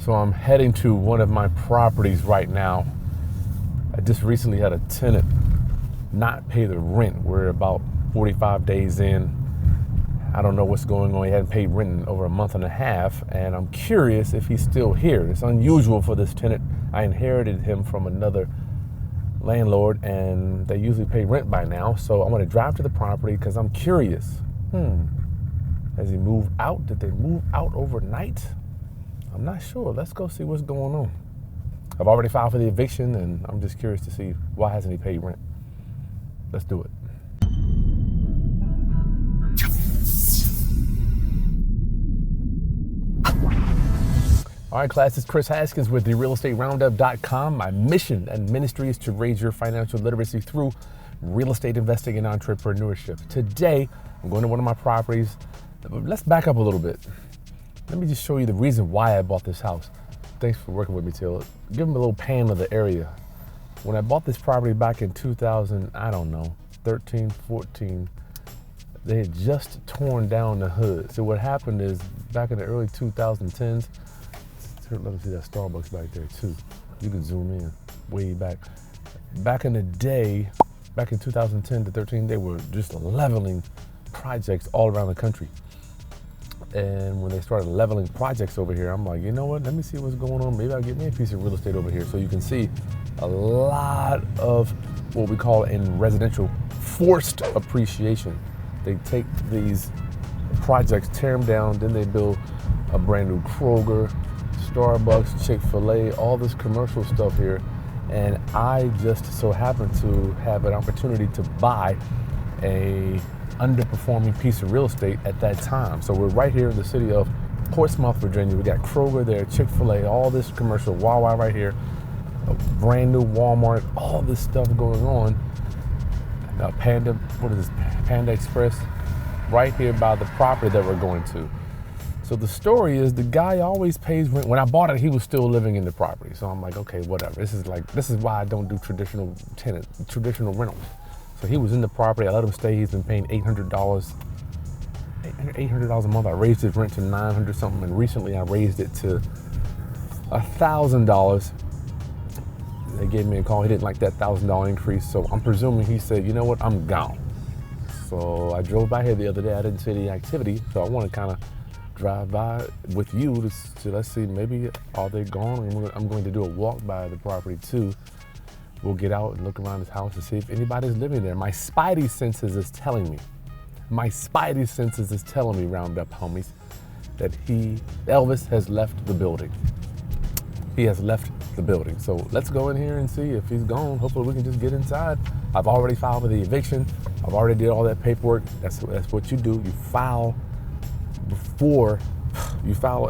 So I'm heading to one of my properties right now. I just recently had a tenant not pay the rent. We're about 45 days in. I don't know what's going on. He hadn't paid rent in over a month and a half, and I'm curious if he's still here. It's unusual for this tenant. I inherited him from another landlord, and they usually pay rent by now. So I'm going to drive to the property because I'm curious. Has he moved out? Did they move out overnight? I'm not sure. Let's go see what's going on. I've already filed for the eviction, and I'm just curious to see why hasn't he paid rent. Let's do it. All right, class, it's Kris Haskins with the realestateroundup.com. My mission and ministry is to raise your financial literacy through real estate investing and entrepreneurship. Today, I'm going to one of my properties. Let's back up a little bit. Let me just show you the reason why I bought this house. Thanks for working with me, Till. Give them a little pan of the area. When I bought this property back in 13, 14, they had just torn down the hood. So what happened is, back in the early 2010s, let me see that Starbucks back there too. You can zoom in way back. Back in the day, back in 2010 to 13, they were just leveling projects all around the country. And when they started leveling projects over here, I'm like, you know what? Let me see what's going on. Maybe I'll get me a piece of real estate over here. So you can see a lot of what we call in residential forced appreciation. They take these projects, tear them down, then they build a brand new Kroger, Starbucks, Chick-fil-A, all this commercial stuff here. And I just so happened to have an opportunity to buy a underperforming piece of real estate at that time. So we're right here in the city of Portsmouth, Virginia. We got Kroger there, Chick-fil-A, all this commercial, Wawa right here, a brand new Walmart, all this stuff going on. Panda Express, right here by the property that we're going to. So the story is the guy always pays rent. When I bought it, he was still living in the property. So I'm like, okay, whatever. This is why I don't do traditional rentals. So he was in the property. I let him stay. He's been paying $800 a month. I raised his rent to $900 something, and recently I raised it to $1,000. They gave me a call. He didn't like that $1,000 increase. So I'm presuming he said, you know what, I'm gone. So I drove by here the other day. I didn't see any activity. So I want to kind of drive by with you to let's see, maybe are they gone? I'm going to do a walk by the property too. We'll get out and look around his house to see if anybody's living there. My spidey senses is telling me, roundup homies, that Elvis has left the building. He has left the building. So let's go in here and see if he's gone. Hopefully we can just get inside. I've already filed for the eviction. I've already did all that paperwork. That's what you do. You file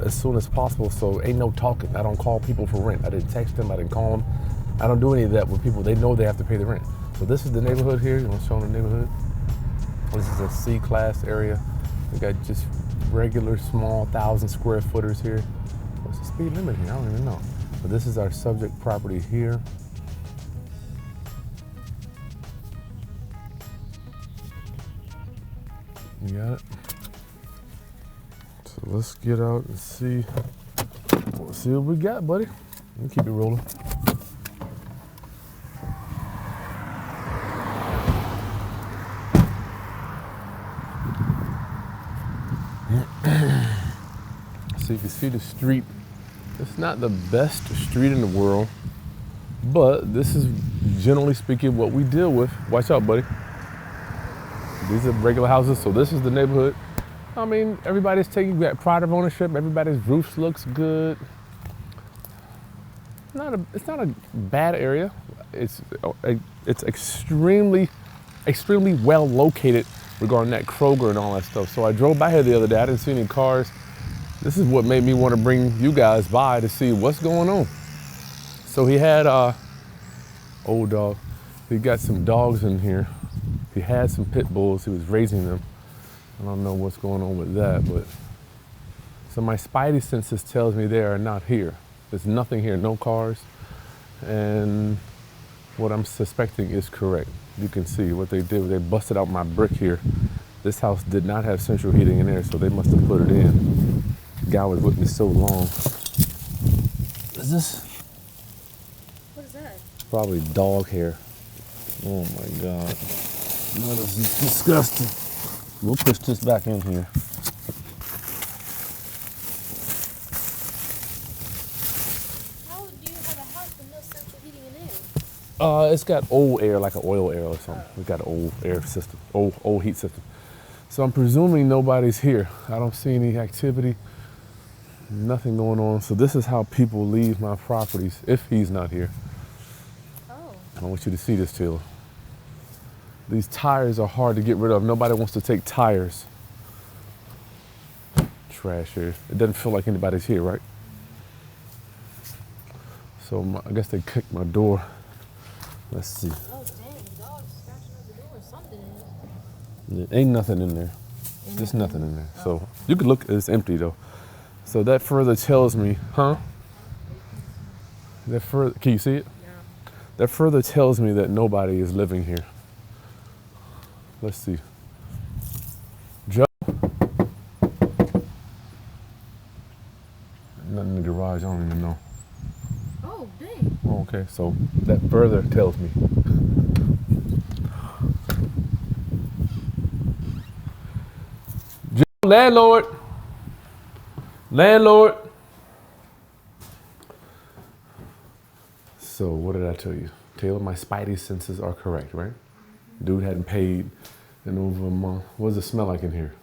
as soon as possible. So ain't no talking. I don't call people for rent. I didn't text them. I didn't call them. I don't do any of that with people. They know they have to pay the rent. So this is the neighborhood here. You want to show them the neighborhood? This is a C-class area. We got just regular small 1,000 square footers here. What's the speed limit here? I don't even know. But this is our subject property here. You got it? So let's get out and see. We'll see what we got, buddy. Let me keep it rolling. So you can see the street. It's not the best street in the world, but this is generally speaking what we deal with. Watch out, buddy. These are regular houses, so this is the neighborhood. I mean, everybody's taking pride of ownership. Everybody's roofs looks good. It's not a bad area. It's extremely well located regarding that Kroger and all that stuff. So I drove by here the other day. I didn't see any cars. This is what made me want to bring you guys by to see what's going on. So he had old dog. He got some dogs in here. He had some pit bulls. He was raising them. I don't know what's going on with that, but so my spidey senses tells me they are not here. There's nothing here, no cars, and what I'm suspecting is correct. You can see what they did. They busted out my brick here. This house did not have central heating and air, so they must have put it in. The guy was with me so long. Is this? What is that? Probably dog hair. Oh my God. No, this is disgusting. We'll push this back in here. How do you have a house with no central heating and air? It's got old air, like an oil air or something. We got an old air system, old heat system. So I'm presuming nobody's here. I don't see any activity, nothing going on. So this is how people leave my properties if he's not here. Oh. I want you to see this, Taylor. These tires are hard to get rid of. Nobody wants to take tires. Trash here. It doesn't feel like anybody's here, right? So I guess they kicked my door. Let's see. Oh, dang. The dog's scratching at the door or something. There ain't nothing in there. There's nothing in there. So you could look, it's empty though. So that further tells me, huh? That further, can you see it? Yeah. That further tells me that nobody is living here. Let's see. Joe? Nothing in the garage, I don't even know. Oh, dang. Oh, okay, so that further tells me. Joe, landlord. Landlord. So what did I tell you? Taylor, my spidey senses are correct, right? Dude hadn't paid in over a month. What does it smell like in here?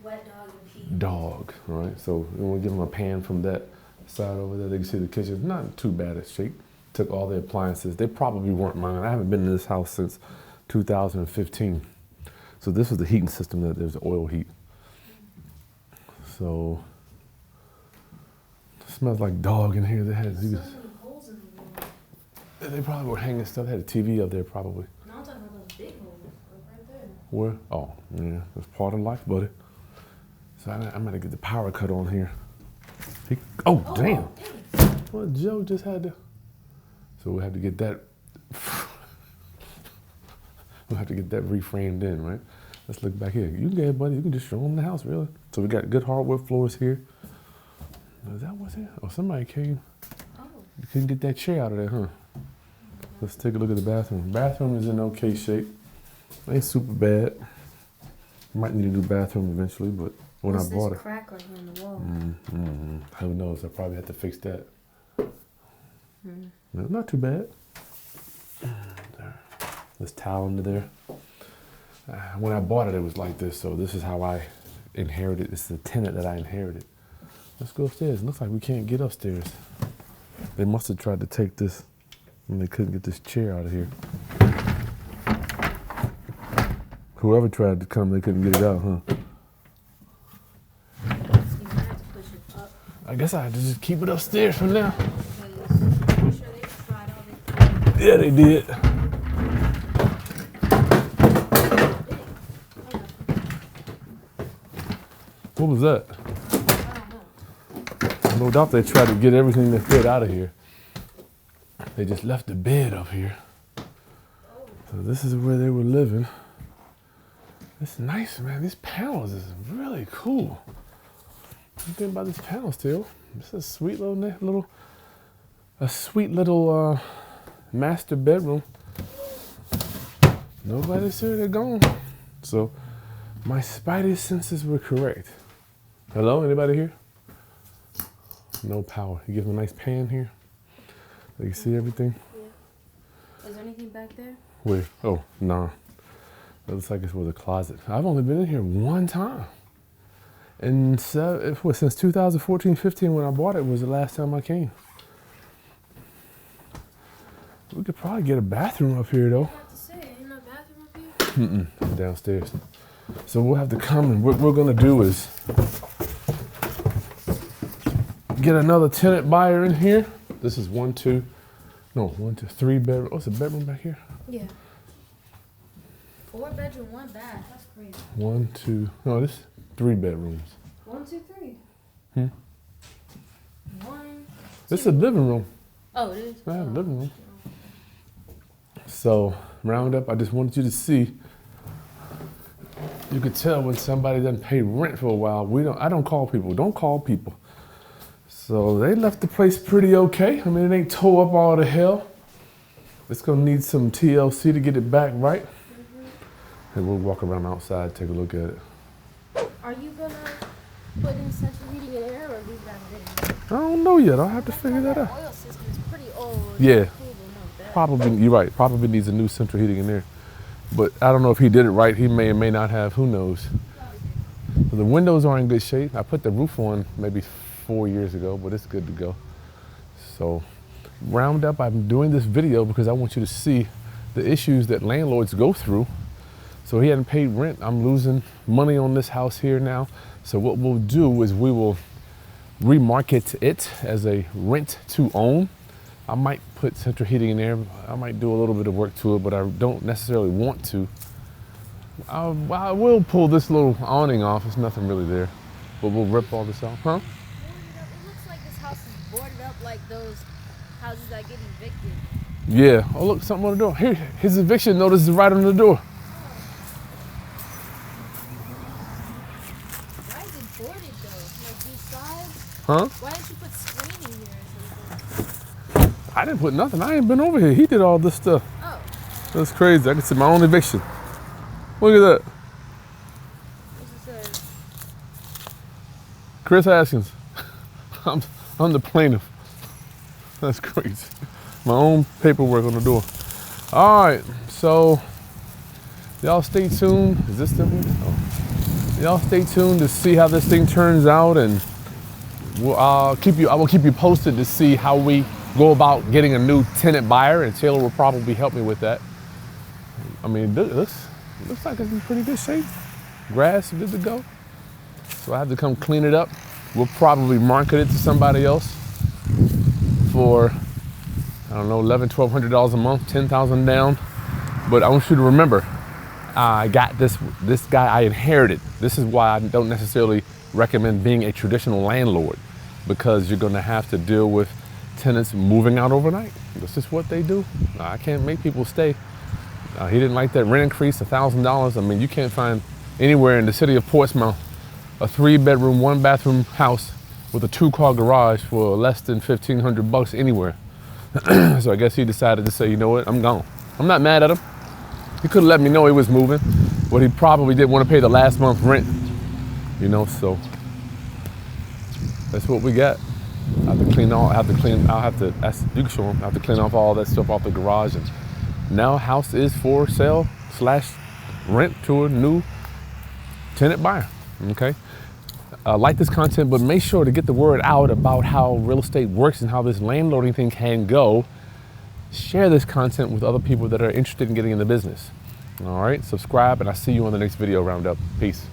Wet dog and pee. Dog, all right? So we'll give them a pan from that side over there. They can see the kitchen's not too bad a shape. Took all the appliances. They probably weren't mine. I haven't been in this house since 2015. So this was the heating system. That there's the oil heat. So it smells like dog in here. They had So many holes in the wall. they probably were hanging stuff. They had a TV up there probably. No, I'm talking about those big holes. Like right there. Where? Oh, yeah, that's part of life, buddy. So I'm gonna get the power cut on here. Oh, damn. Well, Joe just had to. So we'll have to get that. We'll have to get that reframed in, right? Let's look back here. You can get it, buddy. You can just show them the house, really. So we got good hardwood floors here. Is that what's here? Oh, somebody came. Oh. You couldn't get that chair out of there, huh? Let's take a look at the bathroom. Bathroom is in okay shape. Ain't super bad. Might need a new bathroom eventually, but when I bought it. Crack right here in the wall. Who knows? I probably have to fix that. No, not too bad. There. This towel under there. When I bought it, it was like this, so this is how I inherited. This is the tenant that I inherited. Let's go upstairs. It looks like we can't get upstairs. They must have tried to take this, and they couldn't get this chair out of here. Whoever tried to come, they couldn't get it out, huh? So you might have to push it up. I guess I have to just keep it upstairs for now. Because I'm sure they tried all they could. Yeah, they did. What was that? I don't know. No doubt they tried to get everything they could out of here. They just left the bed up here. So this is where they were living. It's nice, man. These panels is really cool. What do you think about these panels, Till? This is a sweet little master bedroom. Nobody's here, they're gone. So my spidey senses were correct. Hello, anybody here? No power. You give them a nice pan here. They can see everything. Yeah. Is there anything back there? Where? Oh, nah. It looks like it was a closet. I've only been in here one time. And since 2014, 15, when I bought it, was the last time I came. We could probably get a bathroom up here, though. I have to say, ain't no bathroom up here? Downstairs. So we'll have to come, and what we're gonna do is get another tenant buyer in here. This is 3 bedroom. Oh, it's a bedroom back here. Yeah. 4 bedroom, 1 bath. That's crazy. 1, 2. No, this is 3 bedrooms. 1, 2, 3. 1. This is a living room. Oh, it is. I have a living room. So round up, I just wanted you to see. You could tell when somebody doesn't pay rent for a while. I don't call people. Don't call people. So they left the place pretty okay. I mean, it ain't tore up all the hell. It's gonna need some TLC to get it back right. And we'll walk around outside, take a look at it. Are you gonna put in central heating and air or leave it as it is? I don't know yet. I'll have to figure that out. Oil system is pretty old. Yeah, probably, you're right. Probably needs a new central heating in there. But I don't know if he did it right. He may or may not have, who knows. So the windows are in good shape. I put the roof on maybe 4 years ago, but it's good to go. So round up, I'm doing this video because I want you to see the issues that landlords go through. So he hadn't paid rent. I'm losing money on this house here now. So what we'll do is we will remarket it as a rent to own. I might put central heating in there. I might do a little bit of work to it, but I don't necessarily want to. I will pull this little awning off. There's nothing really there, but we'll rip all this off, huh? Boarded up. It looks like this house is boarded up like those houses that get evicted. Yeah. Oh, look, something on the door. Here, his eviction notice is right on the door. Why is it boarded though? Like these sides? Huh? Why didn't you put screening here or something? I didn't put nothing. I ain't been over here. He did all this stuff. Oh. That's crazy. I can see my own eviction. Look at that. What's it say? Kris Haskins. I'm the plaintiff. That's crazy. My own paperwork on the door. All right, so y'all stay tuned. Is this the one? Oh. Y'all stay tuned to see how this thing turns out, and I will keep you posted to see how we go about getting a new tenant buyer, and Taylor will probably help me with that. I mean, it looks like it's in pretty good shape. Grass good to go. So I have to come clean it up. We'll probably market it to somebody else for, I don't know, $1,100, $1,200 a month, $10,000 down. But I want you to remember, I got this guy I inherited. This is why I don't necessarily recommend being a traditional landlord, because you're gonna have to deal with tenants moving out overnight. This is what they do. I can't make people stay. He didn't like that rent increase, $1,000. I mean, you can't find anywhere in the city of Portsmouth a 3-bedroom, 1-bathroom house with a 2-car garage for less than $1,500 anywhere. So I guess he decided to say, you know what, I'm gone. I'm not mad at him. He could have let me know he was moving, but he probably didn't want to pay the last month's rent, you know, so that's what we got. You can show him, I have to clean off all that stuff off the garage, and now house is for sale / rent to a new tenant buyer, okay? Like this content, but make sure to get the word out about how real estate works and how this landlording thing can go. Share this content with other people that are interested in getting in the business. All right, subscribe, and I'll see you on the next video roundup. Peace.